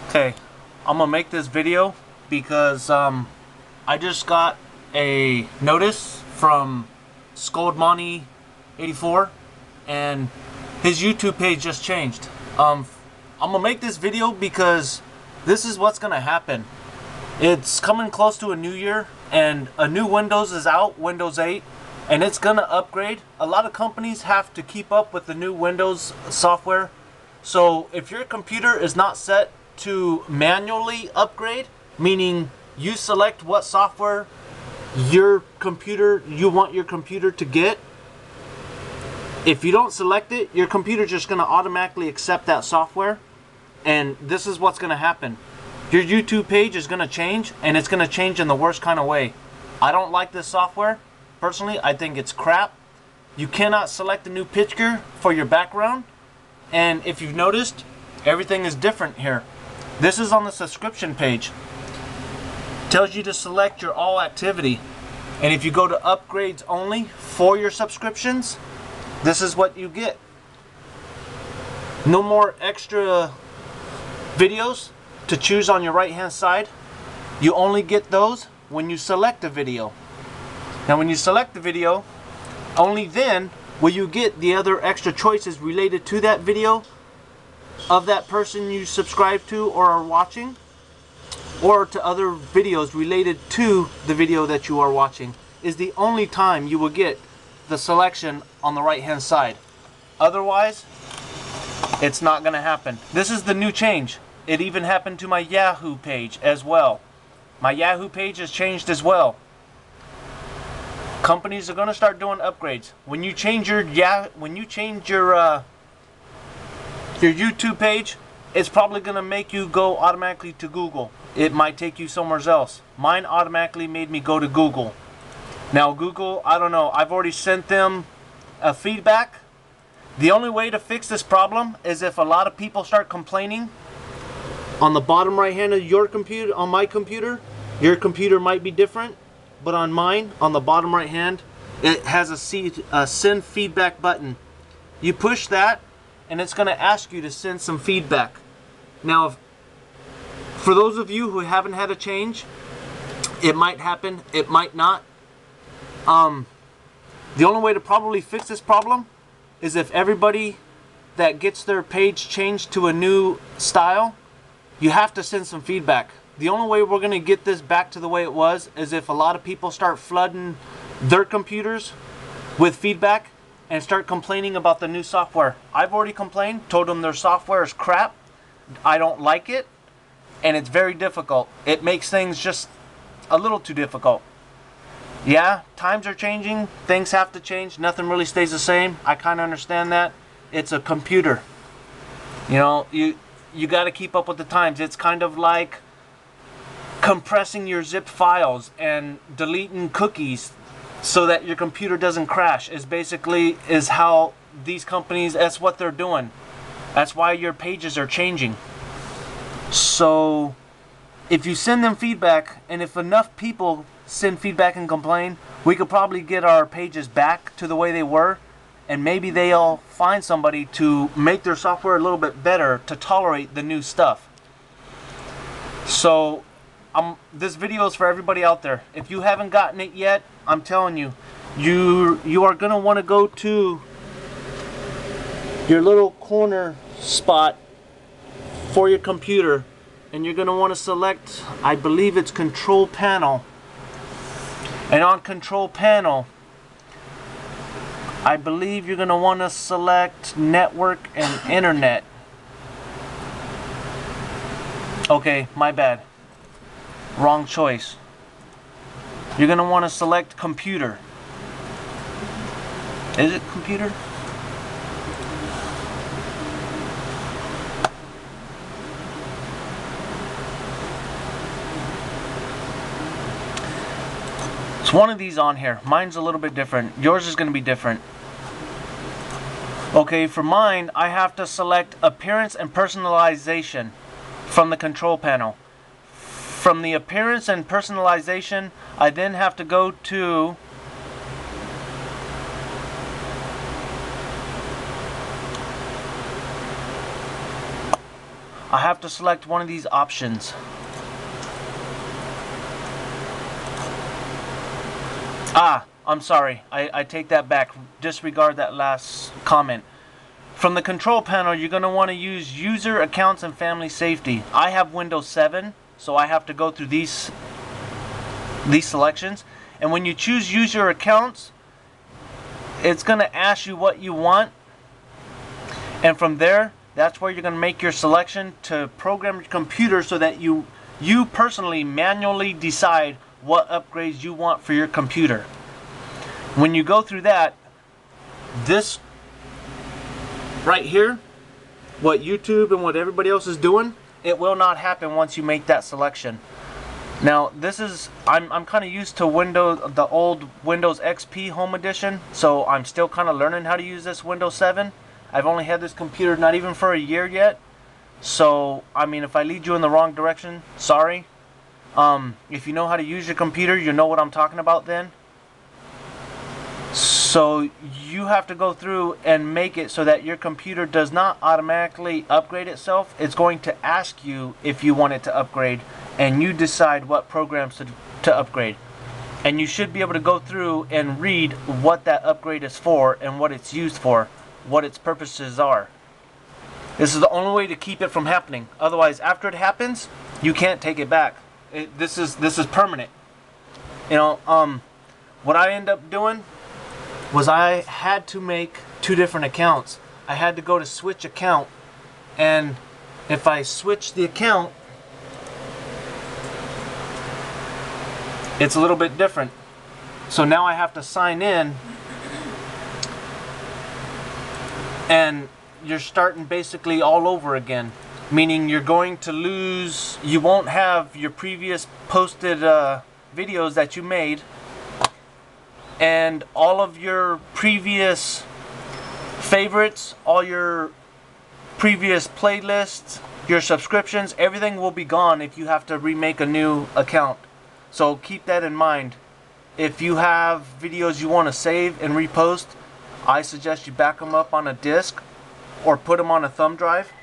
Okay, I'm gonna make this video because I just got a notice from Scoldmoney84 and his YouTube page just changed. I'm gonna make this video because this is what's gonna happen. It's coming close to a new year and a new Windows is out, Windows 8, and it's gonna upgrade. A lot of companies have to keep up with the new Windows software. So if your computer is not set to manually upgrade, meaning you select what software you want your computer to get, if you don't select it, your computer's just going to automatically accept that software, and this is what's going to happen. Your YouTube page is going to change, and it's going to change in the worst kind of way. I don't like this software. Personally, I think it's crap. You cannot select a new picture for your background, and if you've noticed, everything is different here. This is on the subscription page. Tells you to select your all activity. And if you go to upgrades only for your subscriptions, this is what you get. No more extra videos to choose on your right hand side. You only get those when you select a video. Now when you select the video, only then will you get the other extra choices related to that video of that person you subscribe to or are watching, or to other videos related to the video that you are watching. Is the only time you will get the selection on the right hand side. Otherwise, it's not going to happen. This is the new change. It even happened to my Yahoo page as well. My Yahoo page has changed as well. Companies are going to start doing upgrades. When you change your YouTube page, it's probably going to make you go automatically to Google. It might take you somewhere else. Mine automatically made me go to Google. Now Google, I don't know, I've already sent them a feedback. The only way to fix this problem is if a lot of people start complaining. On the bottom right hand of your computer, on my computer, your computer might be different, but on mine, on the bottom right hand, it has a send feedback button. You push that, and it's going to ask you to send some feedback. Now, for those of you who haven't had a change, it might happen, it might not. The only way to probably fix this problem is if everybody that gets their page changed to a new style, you have to send some feedback. The only way we're going to get this back to the way it was is if a lot of people start flooding their computers with feedback and start complaining about the new software. I've already complained, told them their software is crap, I don't like it, and it's very difficult. It makes things just a little too difficult. Yeah, times are changing, things have to change, nothing really stays the same. I kind of understand that. It's a computer. You know, you got to keep up with the times. It's kind of like compressing your zip files and deleting cookies so that your computer doesn't crash. Is how these companies, that's what they're doing. That's why your pages are changing. So if you send them feedback, and if enough people send feedback and complain, we could probably get our pages back to the way they were, and maybe they'll find somebody to make their software a little bit better to tolerate the new stuff. So this video is for everybody out there. If you haven't gotten it yet, I'm telling you, you are going to want to go to your little corner spot for your computer, and you're going to want to select, I believe it's Control Panel. And on Control Panel, I believe you're going to want to select Network and Internet. Okay, my bad. Wrong choice. You're going to want to select Computer. Is it Computer? It's one of these on here. Mine's a little bit different. Yours is going to be different. Okay, for mine, I have to select Appearance and Personalization from the control panel. From the Appearance and Personalization, I then have to go to I have to select one of these options. I'm sorry, I take that back. Disregard that last comment. From the control panel, you're going to want to use user accounts and family safety. I have Windows 7, so I have to go through these selections. And when you choose user accounts, it's going to ask you what you want. And from there, that's where you're going to make your selection to program your computer so that you personally manually decide what upgrades you want for your computer. When you go through that, this right here, what YouTube and what everybody else is doing, it will not happen once you make that selection. Now this is, I'm kind of used to the old Windows XP Home Edition, so I'm still kind of learning how to use this Windows 7. I've only had this computer not even for a year yet, so I mean, if I lead you in the wrong direction, sorry. If you know how to use your computer, you know what I'm talking about then. So you have to go through and make it so that your computer does not automatically upgrade itself. It's going to ask you if you want it to upgrade, and you decide what programs to upgrade. And you should be able to go through and read what that upgrade is for and what it's used for, what its purposes are. This is the only way to keep it from happening. Otherwise, after it happens, you can't take it back. This is permanent. You know, what I end up doing was I had to make 2 different accounts. I had to go to switch account, and if I switch the account, it's a little bit different. So now I have to sign in, and you're starting basically all over again, meaning you're going to lose, you won't have your previous posted videos that you made, and all of your previous favorites, all your previous playlists, your subscriptions, everything will be gone if you have to remake a new account. So keep that in mind. If you have videos you want to save and repost, I suggest you back them up on a disk or put them on a thumb drive.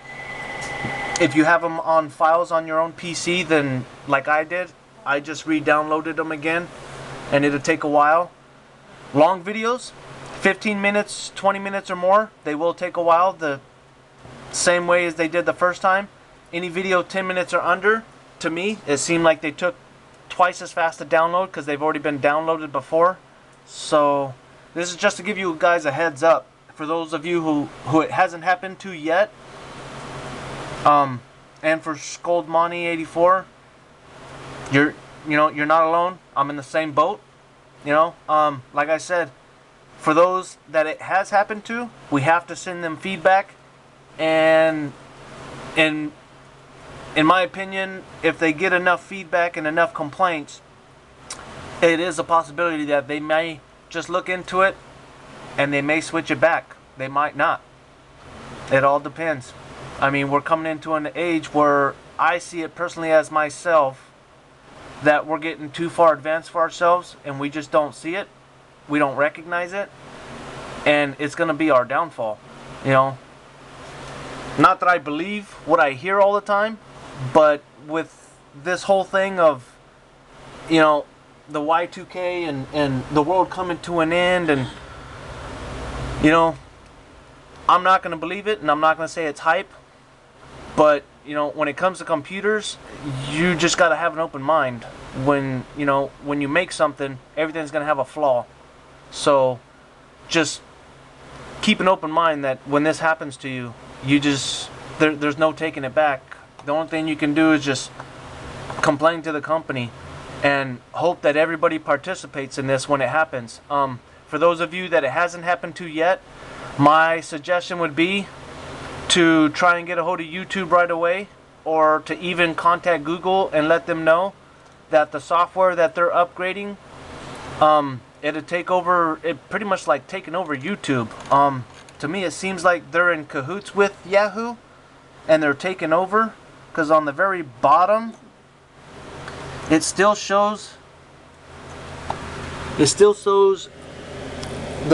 If you have them on files on your own PC, then like I did, I just re-downloaded them again, and it'll take a while. Long videos, 15 minutes, 20 minutes or more, they will take a while, the same way as they did the first time. Any video 10 minutes or under, to me, it seemed like they took twice as fast to download because they've already been downloaded before. So this is just to give you guys a heads up. For those of you who it hasn't happened to yet, and for Scoldmoney84, you're not alone. I'm in the same boat. You know, like I said, for those that it has happened to, we have to send them feedback, and in my opinion, if they get enough feedback and enough complaints, it is a possibility that they may just look into it and they may switch it back. They might not. It all depends. I mean, we're coming into an age where I see it personally as myself that we're getting too far advanced for ourselves, and we just don't see it. We don't recognize it, and it's going to be our downfall. You know, not that I believe what I hear all the time, but with this whole thing of, you know, the Y2K and the world coming to an end, and, you know, I'm not going to believe it, and I'm not going to say it's hype, but, you know, when it comes to computers, you just got to have an open mind. When, you know, when you make something, everything's going to have a flaw. So just keep an open mind that when this happens to you, you just, there's no taking it back. The only thing you can do is just complain to the company and hope that everybody participates in this when it happens. For those of you that it hasn't happened to yet, my suggestion would be to try and get a hold of YouTube right away, or to even contact Google and let them know that the software that they're upgrading, it'll take over, it pretty much like taking over YouTube. To me, it seems like they're in cahoots with Yahoo, and they're taking over, because on the very bottom, it still shows the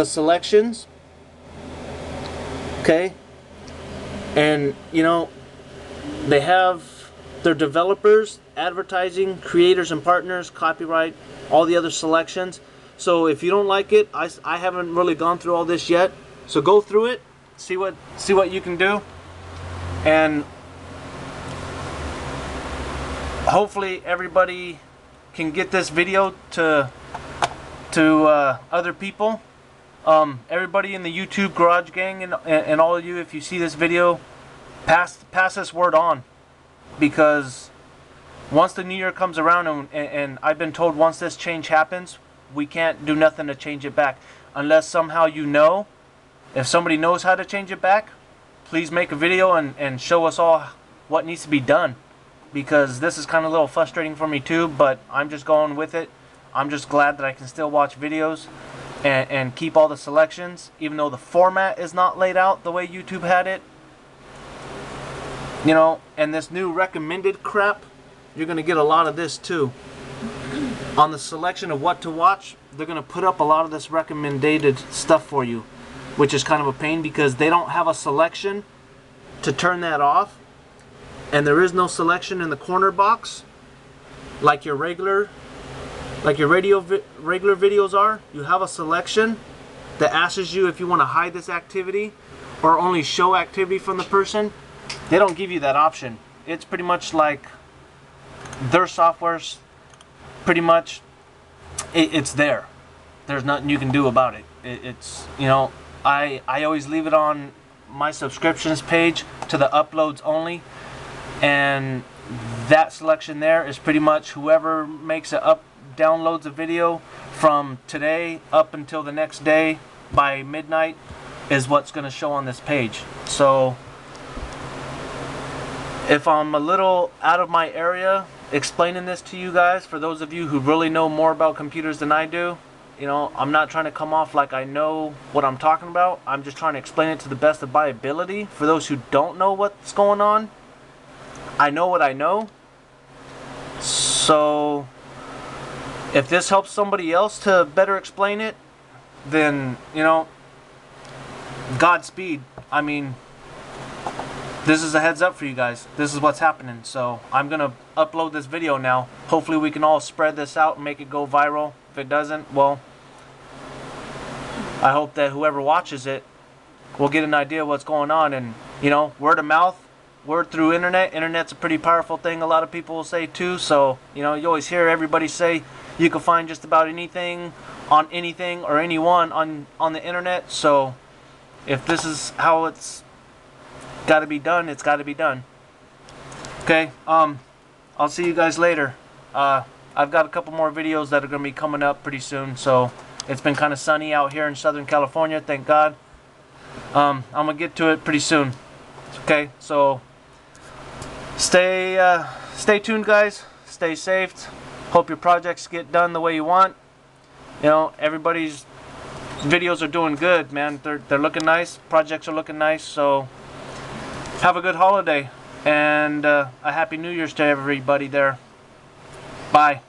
selections. Okay, and you know, They have their developers, advertising, creators and partners, copyright, all the other selections. So if you don't like it, I haven't really gone through all this yet. So go through it, see what you can do, and hopefully everybody can get this video to other people. Everybody in the YouTube Garage Gang and all of you, if you see this video, pass this word on, because once the new year comes around, and I've been told once this change happens, we can't do nothing to change it back unless somehow if somebody knows how to change it back, please make a video and show us all what needs to be done, because this is kind of a little frustrating for me too, but I'm just going with it. I'm just glad that I can still watch videos and keep all the selections, even though the format is not laid out the way YouTube had it. You know, and this new recommended crap, you're going to get a lot of this too. On the selection of what to watch, they're going to put up a lot of this recommended stuff for you, which is kind of a pain because they don't have a selection to turn that off, and there is no selection in the corner box like your regular videos are. You have a selection that asks you if you want to hide this activity or only show activity from the person. They don't give you that option. It's pretty much like their software's pretty much it's there. There's nothing you can do about it. It's, you know, I always leave it on my subscriptions page to the uploads only, and that selection there is pretty much whoever makes it downloads a video from today up until the next day by midnight is what's going to show on this page. So if I'm a little out of my area explaining this to you guys, for those of you who really know more about computers than I do, you know, I'm not trying to come off like I know what I'm talking about. I'm just trying to explain it to the best of my ability. For those who don't know what's going on, I know what I know. So if this helps somebody else to better explain it, then, you know, Godspeed. I mean, this is a heads up for you guys. This is what's happening. So I'm going to upload this video now. Hopefully we can all spread this out and make it go viral. If it doesn't, well, I hope that whoever watches it will get an idea of what's going on. And, you know, word of mouth, word through internet. Internet's a pretty powerful thing, a lot of people will say too. So, you know, you always hear everybody say you can find just about anything on anything or anyone on the internet. So if this is how it's got to be done, it's got to be done. Okay, I'll see you guys later. I've got a couple more videos that are going to be coming up pretty soon. So it's been kind of sunny out here in Southern California, thank God. I'm going to get to it pretty soon. Okay, so stay tuned, guys. Stay safe. Hope your projects get done the way you want. You know, everybody's videos are doing good, man. They're looking nice. Projects are looking nice. So have a good holiday and a happy New Year's to everybody there. Bye.